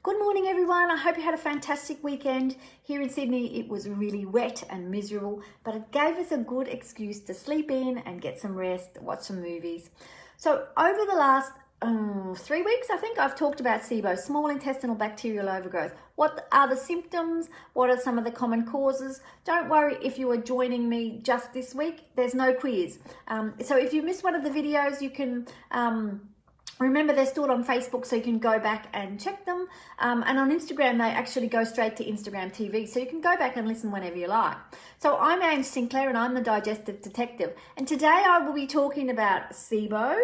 Good morning, everyone. I hope you had a fantastic weekend. Here in Sydney, it was really wet and miserable, but it gave us a good excuse to sleep in and get some rest, watch some movies. So over the last 3 weeks, I think I've talked about SIBO, small intestinal bacterial overgrowth. What are the symptoms? What are some of the common causes? Don't worry if you are joining me just this week, there's no quiz. So if you missed one of the videos, you can remember, they're stored on Facebook, so you can go back and check them. And on Instagram, they actually go straight to Instagram TV, so you can go back and listen whenever you like. So I'm Ange Sinclair, and I'm the Digestive Detective. And today I will be talking about SIBO,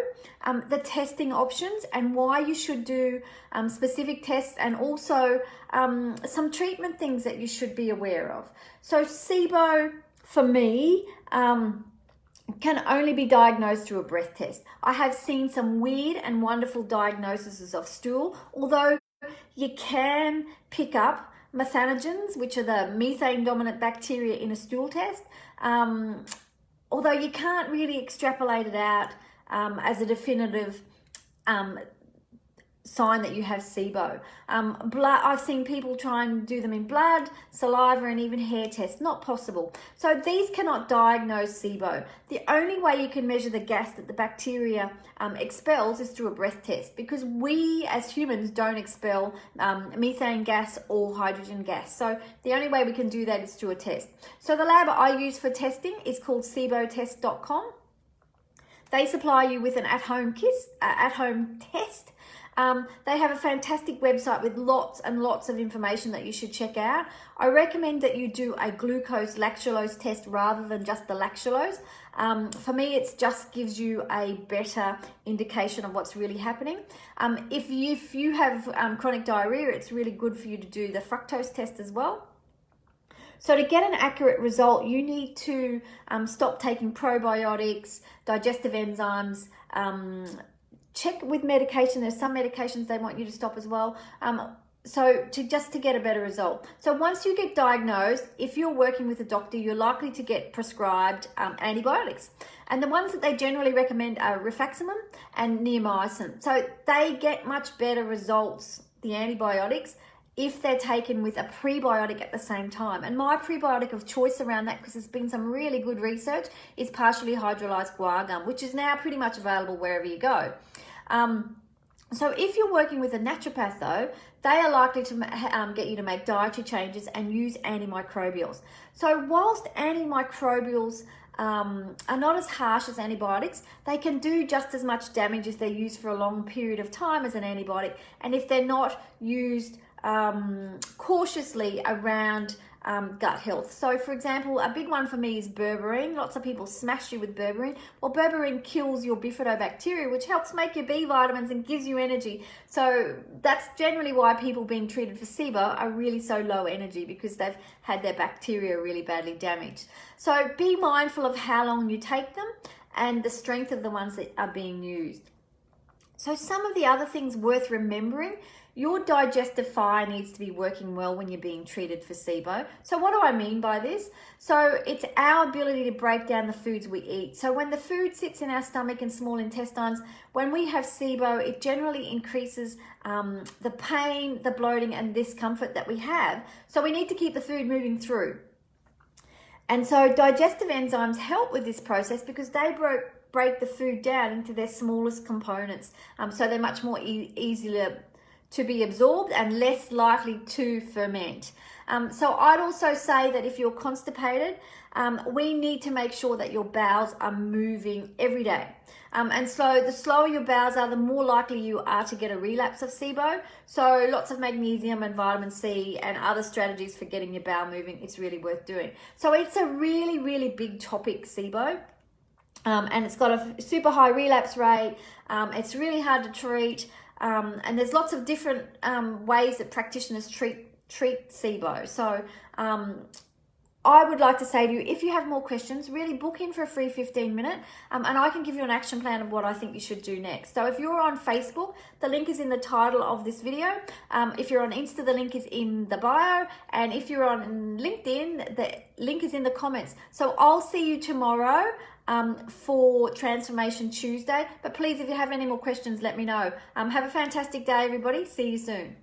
the testing options, and why you should do specific tests, and also some treatment things that you should be aware of. So SIBO, for me, can only be diagnosed through a breath test. I have seen some weird and wonderful diagnoses of stool, although you can pick up methanogens, which are the methane dominant bacteria, in a stool test, although you can't really extrapolate it out as a definitive sign that you have SIBO. Blood, I've seen people try and do them in blood, saliva, and even hair tests. Not possible. So these cannot diagnose SIBO. The only way you can measure the gas that the bacteria expels is through a breath test, because we as humans don't expel methane gas or hydrogen gas. So the only way we can do that is through a test. So the lab I use for testing is called SIBOtest.com. They supply you with an at-home test. They have a fantastic website with lots and lots of information that you should check out. I recommend that you do a glucose lactulose test rather than just the lactulose. For me, it just gives you a better indication of what's really happening. If you have chronic diarrhea, it's really good for you to do the fructose test as well. So to get an accurate result, you need to stop taking probiotics, digestive enzymes, check with medication. There's some medications they want you to stop as well. So to get a better result. So once you get diagnosed, if you're working with a doctor, you're likely to get prescribed antibiotics. And the ones that they generally recommend are rifaximin and neomycin. So they get much better results, the antibiotics, if they're taken with a prebiotic at the same time. And my prebiotic of choice around that, because there's been some really good research, is partially hydrolyzed guar gum, which is now pretty much available wherever you go. So if you're working with a naturopath though, they are likely to get you to make dietary changes and use antimicrobials. So whilst antimicrobials are not as harsh as antibiotics, they can do just as much damage if they're used for a long period of time as an antibiotic, and if they're not used cautiously around gut health. So for example, a big one for me is berberine. Lots of people smash you with berberine. Well, berberine kills your bifidobacteria, which helps make your B vitamins and gives you energy. So that's generally why people being treated for SIBO are really so low energy, because they've had their bacteria really badly damaged. So be mindful of how long you take them and the strength of the ones that are being used. So some of the other things worth remembering: your digestive fire needs to be working well when you're being treated for SIBO. So what do I mean by this? So it's our ability to break down the foods we eat. So when the food sits in our stomach and small intestines, when we have SIBO, it generally increases the pain, the bloating, and discomfort that we have. So we need to keep the food moving through. And so digestive enzymes help with this process, because they break the food down into their smallest components. So they're much more easier to be absorbed and less likely to ferment. So I'd also say that if you're constipated, we need to make sure that your bowels are moving every day. And so the slower your bowels are, the more likely you are to get a relapse of SIBO. So lots of magnesium and vitamin C and other strategies for getting your bowel moving, it's really worth doing. So it's a really, really big topic, SIBO. And it's got a super high relapse rate. It's really hard to treat. And there's lots of different ways that practitioners treat SIBO. So I would like to say to you, if you have more questions, really book in for a free 15-minute, and I can give you an action plan of what I think you should do next. So if you're on Facebook, the link is in the title of this video. If you're on Insta, the link is in the bio. And if you're on LinkedIn, the link is in the comments. So I'll see you tomorrow for Transformation Tuesday. But please, if you have any more questions, let me know. Have a fantastic day, everybody. See you soon.